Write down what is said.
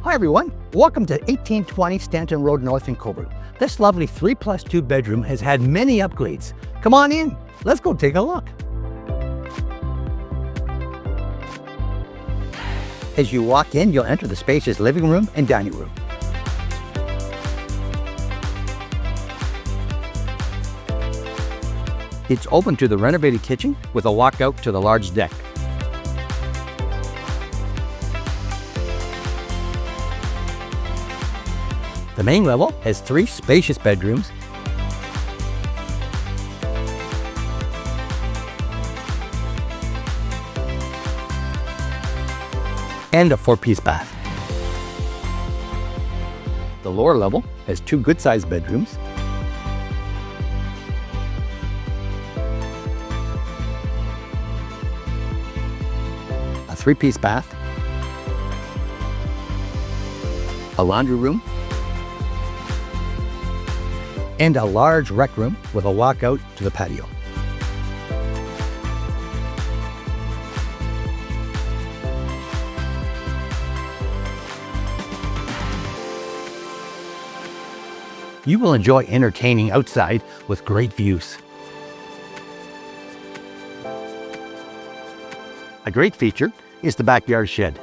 Hi everyone, welcome to 1820 Stanton Road North in Cobourg. This lovely 3+2 bedroom has had many upgrades. Come on in, let's go take a look. As you walk in, you'll enter the spacious living room and dining room. It's open to the renovated kitchen with a walkout to the large deck. The main level has 3 spacious bedrooms and a 4-piece bath. The lower level has 2 good-sized bedrooms, a 3-piece bath, a laundry room, and a large rec room with a walkout to the patio. You will enjoy entertaining outside with great views. A great feature is the backyard shed.